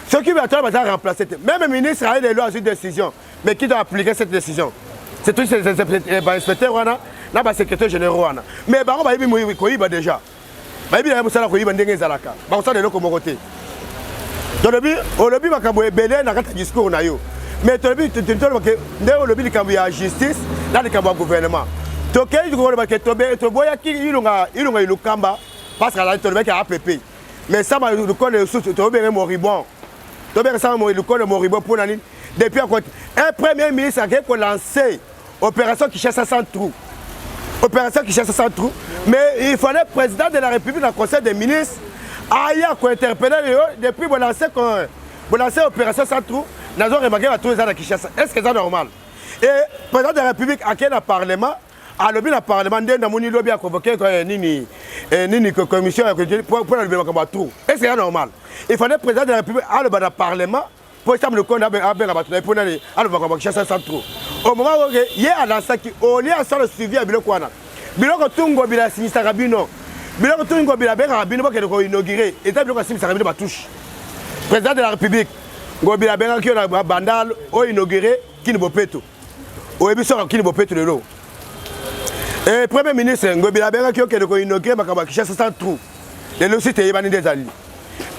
ceux qui veulent remplacer, même le ministre a eu une décision, mais qui doit appliquer cette décision? c'est tout inspecteur wana na ba secrétaire général wana mais bango ba yebi ko yiba déjà ba yebi na musala ko yiba ndenge ezalaka ba ko sala loko moko te to lobi makambo ebele na kata discours na yo mais to lobi ndenge lobi likambo ya justice na likambo ya gouvernement to ke ko ba ke to boya ki ilunga ilukamba parce que la to lobi ka APP mais ça ma le connaît sous to bien moribond to bien ça le connaît moribond pour nani depuis un premier ministre qui a lancé opération Kinshasa sans trou. Opération Kinshasa sans trou. Mais il fallait le président de la République dans le conseil des ministres aille interpeller depuis pour lancer opération sans trou. Nous avons remarqué à tous les ans à Kinshasa. Est-ce que c'est normal? Et le président de la République a quitté le Parlement. A lobby le Parlement, il a convoqué une commission pour lever le trou. Est-ce que c'est normal? Il fallait le président de la République aille le Parlement. Pour ça, le compte a pour aller Kinshasa sans trou. Au moment où il y a lancé on est à le suivi à Bilokwana. Biloko Tungo Bila Sinista Rabino. Biloko Tungo Bila Ben Rabino qui est inauguré. Et ça, Biloko Sinista Rabino touche. Président de la République, Ngobila Ben qui a bandal au inauguré Kinibopeto. Au émission Kinibopeto de l'eau. Et Premier ministre Ngobila Ben qui a inauguré Kinshasa sans trou. Les lots c'était Yébani des alliés.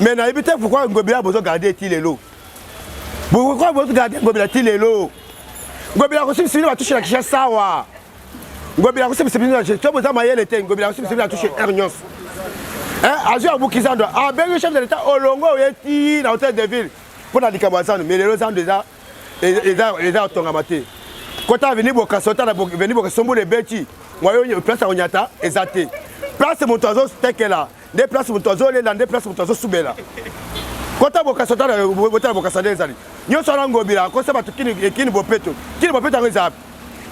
Mais n'a évité pourquoi Ngobila a besoin de garder les lots. Pourquoi vous gardez Ngobila Tilelo? Ngobila aussi c'est va toucher la Kinshasa wa. Ngobila aussi c'est bien tu as besoin mailler l'été Ngobila aussi c'est va toucher Ernyos. Hein Azur Boukizando a ben le chef de l'état Olongo yeti dans hôtel de ville pour la Dikabazan mais les gens déjà les a tongamate. Quand tu venu Bokasota venu Bokasombo les beti moyo place Onyata ezate. Place Montozo Tekela, des places Montozo les des places Montozo Soubela. Quand tu as Bokasota Bokasade ezali. Nous sommes Ngobila, quand ça va tout qui ne peut pas tout. Qui ne peut pas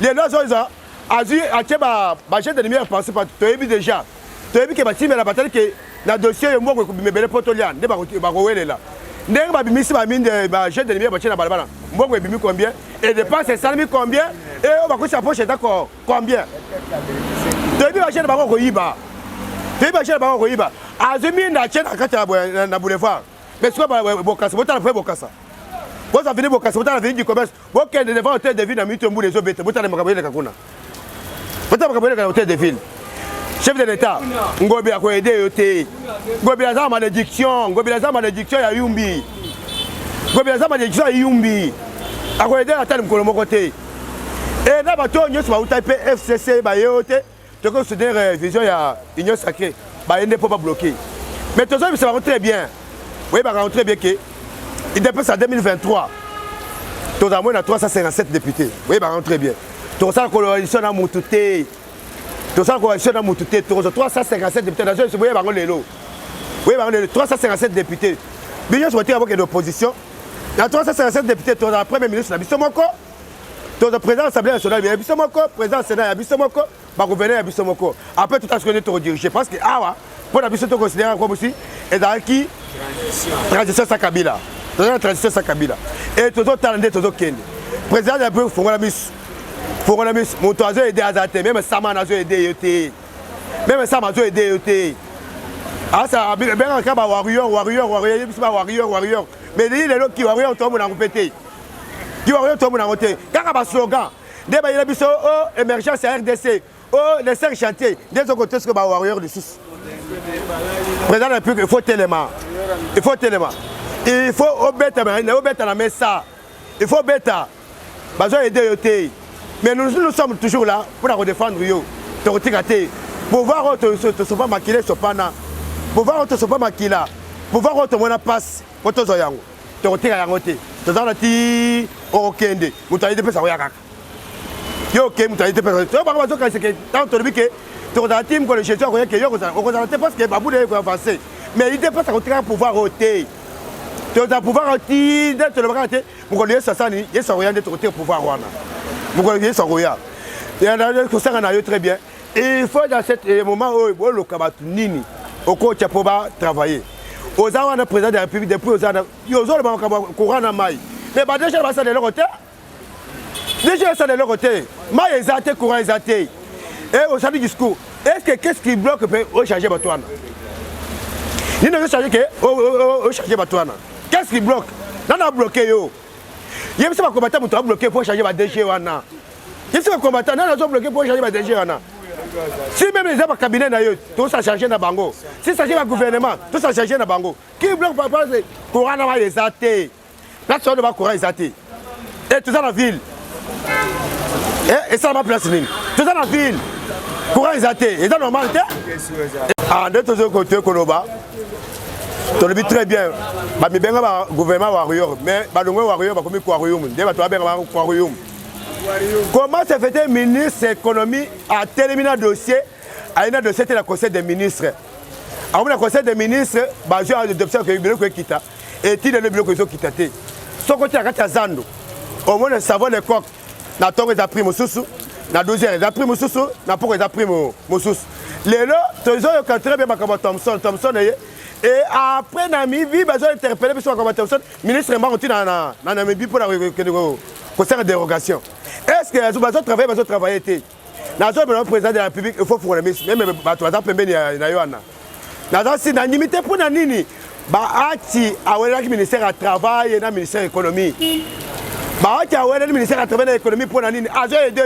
les lois ont azu acheba budget de lumière pensé pas tu as vu déjà. Tu as vu que bâtiment la bataille que la dossier moi ko bimebele potolian de ba rowele là. Ndenge ba bimisi ba mine de budget de lumière bâtiment na balabala. Moi ko bimi combien et dépense c'est salmi combien et on va ko sa poche d'accord combien. Tu as vu budget ba ko yiba. Tu as vu budget ba ko yiba. Azumi na chena kata na boulevard. Mais c'est quoi Bokassa, vous avez fait Bokassa. Vous avez venu Bokassa, vous avez venu du commerce. Vous avez devant l'hôtel de ville, vous avez mis les autres, vous avez mis les Kakuna. Vous avez mis l'hôtel de ville. Chef de l'État, Ngobi a aidé. Ngobi a malédiction, Ngobi a malédiction à Yumbi. Ngobi a malédiction à Yumbi. A aidé à tel mon côté. Et là, nous sommes au FCC, tu considères vision à l'Union sacrée, il n'est pas bloqué. Mais tout ça, ça va très bien. Oui, il va rentrer bien qu'il dépasse en 2023. Tout à moins, il y a 357 députés. Oui, il va rentrer bien. Tout ça, la coalition a moutouté. Tout ça, la coalition a moutouté. 357 députés. Dans ce pays, il va rentrer l'eau. Oui, il va rentrer 357 députés. Bien, je voudrais avoir une opposition. Il y a 357 députés. Tout le Premier ministre, il y a Bissomoko. Tout le président de l'Assemblée nationale, il y a Bissomoko. Le président du Sénat, il y a Bissomoko. Le gouverneur, il y a Bissomoko. Après, tout à ce qu'on est dirigé. Parce que, pour la Bissomoko, considéré comme aussi, et dans qui transition sans Kabila. Transition sans Kabila. Et tout le temps, tout le Kenya. Le président de la République, il faut mon oiseau aider à Zate. Même Sama n'a pas aidé. Même Sama n'a pas aidé. Ah, ça a bien un warrior. Mais il y a des qui warrior, tout le monde a répété. Qui warrior, tout le monde a répété. Quand il y a un slogan, il y a une émergence à RDC. Oh, les 5 chantiers. Dès que côté, c'est un warrior de 6. Le président de la République, il faut tellement. Il faut obéter la messa. Il faut obéter. Mais nous sommes toujours là pour la redéfendre. Pour voir où tu ne sois pas maquillé, pour voir où tu ne sois pas maquillé, pour voir où tu ne passe, pour te zoyango. Tu retires à yangote. Tu as dit, oh, Kende, vous avez été fait ça. Yo, ok, vous avez été fait ça. Tu vas pas dire que tant que tu as dit que le chef a dit que tu parce que Babou est avancé. Mais il dépasse à retirer pouvoir ôter. Tu as pouvoir ôter, tu le rater. Vous connaissez ça, il y a son rien d'être au pouvoir. Vous connaissez son royal. Il y a un autre conseil très bien. Et il faut dans ce moment où le Kabat Nini, au coach pour travailler. Aux ans, le président de la République, depuis aux ans, il y a un courant en maille. Mais déjà, ça de leur côté. Déjà, ça de leur côté. Maille est athée, courant est athée. Et au sein du discours, qu'est-ce qui bloque pour changer Batouana? Il ne veut changer que changer Batouana. Qu'est-ce qui bloque? On a bloqué. Il y a un combattant qui a bloqué pour changer ma DG. Qu'est-ce que combattant n'a pas bloqué pour changer ma DG si même les gens cabinet d'ailleurs, tout ça chargé dans bango. Si ça change le gouvernement, tout ça chargé dans bango. Qui bloque par rapport au courant dans les athées. Là, tu vas courant les athées. Et tout ça dans la ville. Et ça va place ligne. Tout ça dans la ville. Courant les athées. Et ça normal. Ah, de tous côtés, Koloba. Tu le dis très bien. Mais bien le gouvernement warrior, mais le warrior va comme warrior. Comment se fait-il ministre de l'économie à terminer un dossier à un dossier de la conseil des ministres? Alors le conseil des ministres, j'ai adoption que le bureau qui quitte et il le bureau qui quitte. Son côté à Katazando, au moins le savoir les coques, n'a pas de prix Moussous, n'a 12 heures, n'a pris Moussous, n'a pas de prix Moussous. Les lots, ils ont très bien Thompson, et après, on a mis vie, ils ont interpellé M. Thompson, ministre est dans la Namibie pour la conseil de dérogation. Est-ce que les gens ont travaillé? Dans le président de la République, il faut fournir, même si on a limité pour la Nini, le ministère du Travail et le ministère de l'Économie. Le ministère du Travail et de l'Économie pour la Nini, il a aidé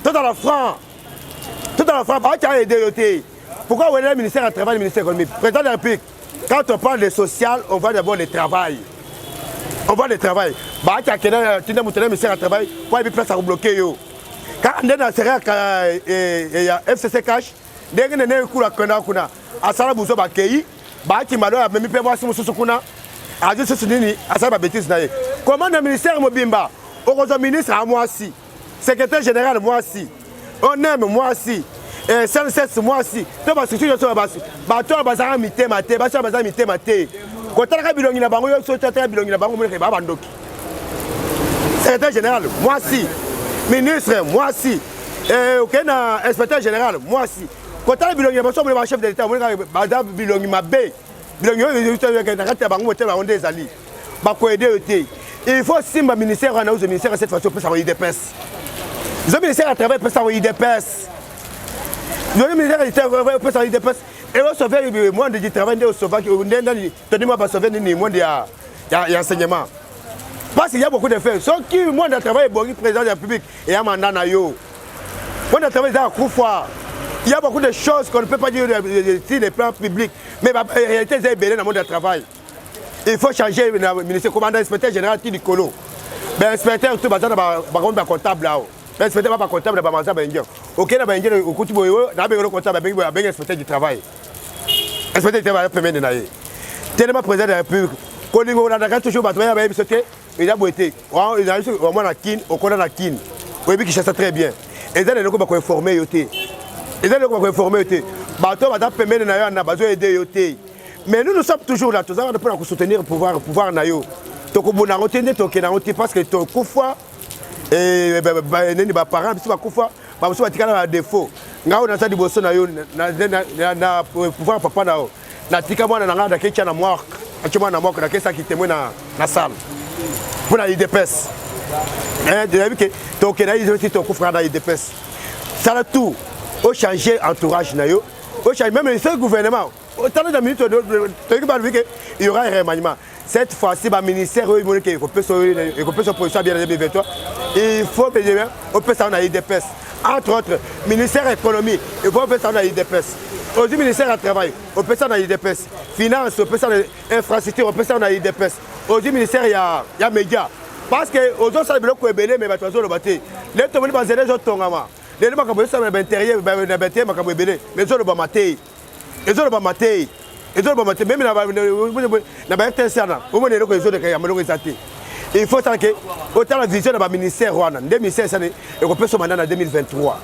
tout dans la France. Tout dans la France, il a aidé. Pourquoi le ministère du Travail et le ministère de l'Économie? Président de la République, quand on parle de social, on va d'abord le travail. On voit le travail. Tu as le ministère du Travail pour aller place à bloquer. Quand on est dans le FCC Cash, dès qu'on est dans le Kuna, à Sala Bouzo Bakei, qui m'a donné même pas si Moussou Kuna, à Dieu Sounini, à Sala Bêtise. Comment le ministère Mobimba, au ministre à moi aussi, secrétaire général moi aussi, on aime moi aussi. CNCS moi aussi, tu vas structurer sur la base. Tu vas bazar mité maté, bazar mité maté. Quand tu as bilongi na bango, tu as bilongi na bango, tu as bandoki. Secrétaire général, moi aussi. Ministre, moi aussi. Inspecteur général, moi aussi. Quand tu as bilongi na bango, tu as chef de l'État, tu as bilongi ma bé. Bilongi na bango, tu as bango des alliés. Il faut si le ministère a un ministère cette fois-ci peut s'envoyer des pèses. Le ministère à travers peut s'envoyer des pèses. Le ministère peut s'envoyer des pèses. Et on sauve le monde du travail, on sauve tenez-moi pas sauver le monde d'enseignement. Parce qu'il y a beaucoup de faits. Sauf que le monde de travail est bon, président de la République et un mandat na yo. Le monde de travail est à Koufoua. Il y a beaucoup de choses qu'on ne peut pas dire sur les plans publics. Mais en réalité, c'est bien dans le monde du travail. Il faut changer le ministère commandant, inspecteur général qui dit colo. L'inspecteur, tout le monde comptable là. L'inspecteur pas comptable dans le Bangien. Ok, dans le Bangien, au côté de l'eau, dans le comptable, il y a un inspecteur du travail. Inspecteur du travail, il y a tellement président de la République. Quand on a toujours travaillé, il a été. Il a eu au moins la kin, au Coran la kin. Vous voyez qu'il chasse très bien. Et là, les gens sont informés. Et là, les gens sont informés. Bateau va permettre de besoin d'aider. Mais nous sommes toujours là. Nous avons soutenir le pouvoir nayo. Donc, on a retenu parce que tout fois et les parents qui sont coufa, bah aussi à défaut. Ngao na ça diboso na yo na pouvoir papa na yo. Na tika mwana na ngada kecha na mwak. Achima na mwak na kesa ki témoin na salle. Pour la IDPS. De la que ton kenaï aussi ton coufa na IDPS. Ça là tout au changer entourage na yo. Au changer même le gouvernement. Autant de minutes il y aura un remaniement. Cette fois-ci, le ministère il faut se position bien en 2023. Il faut que on peut s'en aller IDPS. Entre autres, ministère de l'économie, il faut s'en aller IDPS. Aujourd'hui, ministère du travail, on peut s'en aller IDPS. Finance, on peut s'en aller infrastructure, on peut s'en aller IDPS. Aujourd'hui, ministère, il y a médias. Parce que aujourd'hui, ça veut dire que les mais les autres bâtis. Les autres bâtis, les autres tongama. Les autres bâtis, les intérieurs, les bâtis, les autres bâtis. Les autres bâtis. Et donc, même il faut que autant la vision de ministère le ministère est peut se mandat en 2023.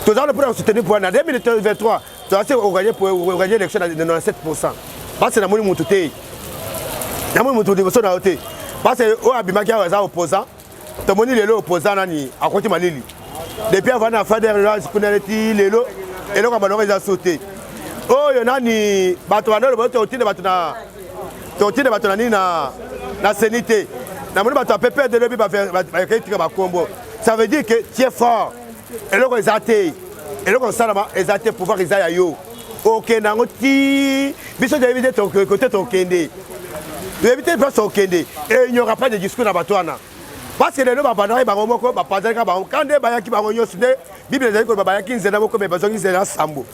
Tout ça, pour soutenir pour en 2023, tu as gagner l'élection de 97%. Parce que nous sommes parce que Abimaki est opposant, tu as opposant à côté de Malili. Depuis avant la fin de la et là, a sauté. Oh, il y a ni bateau na sénité. Na moni bateau pépé de lebi ba combo. Ça veut dire que tu es fort. Et là ils athées. Et là on salama ils athées pouvoir ils aillent yo. OK na ngoti biso de éviter ton côté ton kende. De éviter pas son kende et il n'y aura pas de discours na bateau na. parce que les gens bandana bango moko ba pandaka bango quand des bayaki bango nyoso de bible ezali ko bayaki nzela moko mais bazongi nzela sambo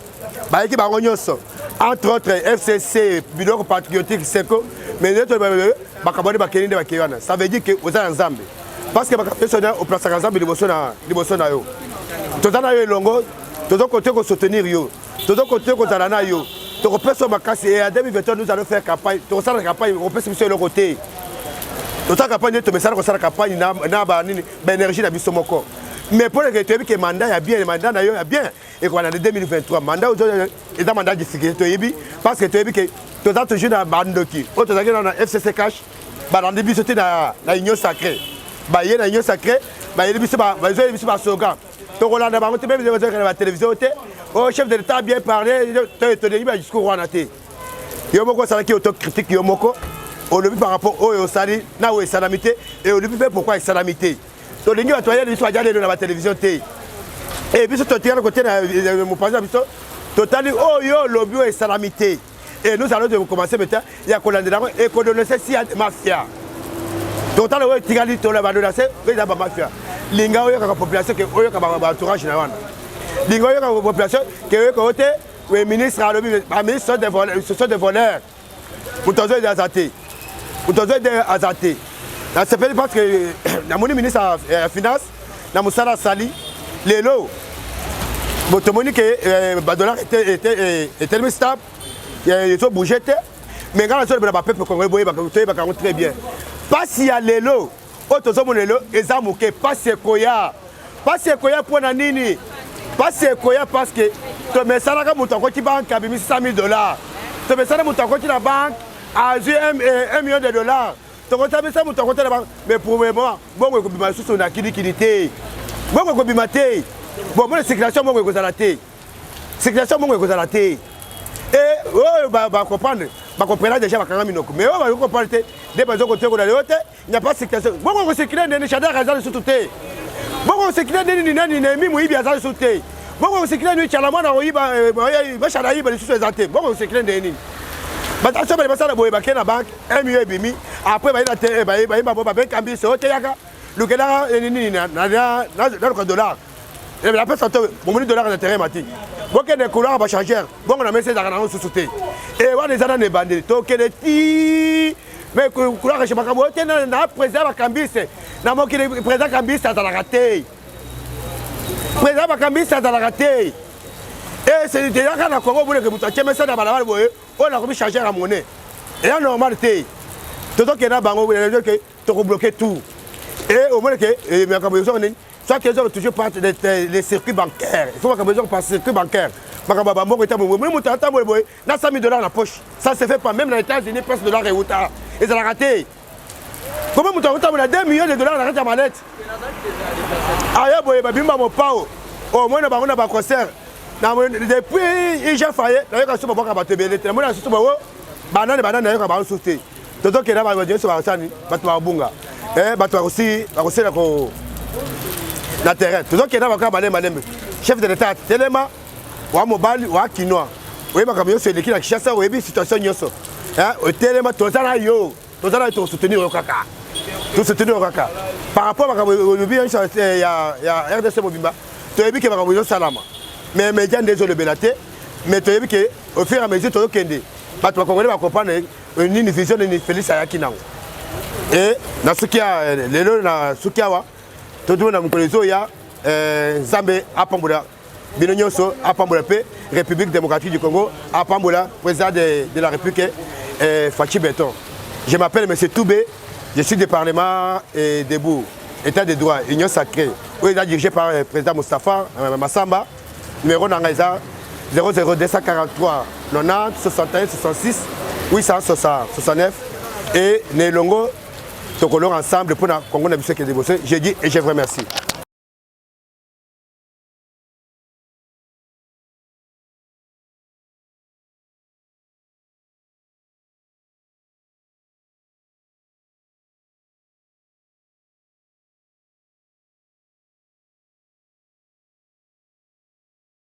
bayaki bango nyoso entre autres FCC biloko patriotique seko mais les autres bakabone bakeni de bakeyana ça veut dire que aux nzambe parce que bakapesona au place nzambe liboso na yo tozana yo longo tozo côté ko soutenir yo tozo côté ko zalana yo to kopesa makasi et à 2021 nous allons faire campagne to sala campagne on peut se sur le côté autant campagne to mesala ko sala campagne na ba nini ba énergie na biso moko mais pour que tu que mandat ya bien mandat na yo ya bien et qu'on a en 2023 mandat et dans mandat de sécurité yebi parce que tu que tu as toujours na bandoki o to zakena na FCC cash ba dans biso te na union sacrée ba ye na union sacrée ba ye biso ba biso ba slogan to kolanda bango te même la télévision te au chef de l'état bien parlé te dit ba discours wana te yo moko sala ki autocritique yo moko au début par rapport au sali na o salamité et au début pourquoi salamité to lingi ba toyer biso ajale na la télévision te et biso to tirer côté na mon président biso totali oh yo lobby et salamité et nous allons commencer maintenant il y a kolanda et ko donner si mafia total o tigali to la badona c'est ba mafia linga oyo ka population que oyo ka ba entourage na wana linga oyo ka population que oyo ko te le ministre a lobby ba ministre de voleurs ce sont des voleurs mutozo de azate mutozo de azate na c'est parce que na moni ministre à finance na musala sali lelo botomoni que ba dollar était stable il faut bouger mais quand la ba peuple congolais boye ba très bien pas si ya lelo otozo monelo ezamuke pas sekoya pour na nini pas sekoya parce que to mesala ka muto ko ki banque abimi $100,000 to mesala muto ko ki na banque a $1 million to ko tabisa muto ko na banque mais pour le moment bongo ko bima susu na kidikidité bongo ko bima te bon mon circulation bongo ko zalate circulation bongo ko zalate et oh ba comprendre ba comprendre déjà ba kanga minoko mais oh ba comprendre te des besoins côté ko na yote il n'y a pas circulation bongo ko circuler ndeni chada razali sutu te bongo ko circuler ndeni nani nemi muibi azali sutu te bongo ko circuler ni chala mwana oyiba ba chada yiba li sutu ezate bongo ko circuler ndeni ba taso ba basala boye ba kena bank MU bimi après ba ina te ba ba ben kambi so te yaka lukela nini na $. Et la personne bon $, d'intérêt mati bon que des couleurs va changer bon on a mis ces argent sous sauter et on les a dans bandés to que les ti mais couleur chez Makabo na président Kambise na mo que président Kambise ça la raté président Kambise ça la raté et c'est déjà quand na Congo boule que muto cheme ça na balabala boye on a commis changer la monnaie et en normalité tout que na bango que to bloquer tout et au moins que Makabo soit qu'ils ont toujours pas les circuits bancaires. Il faut qu'on ait besoin de circuit bancaire. Mais $100,000 dans la poche. Ça ne se fait pas. Même dans les États-Unis, presque $. Ils ont raté. Comment on a $2 millions dans la mallette? Ah, il y a mon pao. Au moins, on a un concert. Depuis, j'ai failli. Il y a un peu de bébé. Il y a un peu de banane, banane, il y a un peu de toto qui est là, il y a un bunga. Et aussi, na terrain tout ça qui est là va malem chef de l'état telema wa mobali wa kinoa oui makambo yo c'est l'équipe qui chasse oui situation nyoso hein au telema tout ça là yo tout ça là to soutenir au kaka tout soutenir au kaka par rapport makambo le bien il y a RDC Mobimba tu as vu que makambo yo salama mais médias désolé belaté mais tu as vu que au fur et à mesure to kende ba to congolais va comprendre une vision de Félix Ayaki nango et na sukia lelo na sukiawa tout le monde a Zambé à Pamboula, Binonyoso à Pamboula, République démocratique du Congo, à Pamboula, président de la République, Fachi Beton. Je m'appelle M. Toubé, je suis du Parlement et debout, État de droit, Union sacrée, dirigé par le président Moustapha Massamba, numéro d'Angaïza 00243 90 61 66 869 et Nelongo. Donc on est ensemble pour la Congo. J'ai dit et je vous remercie.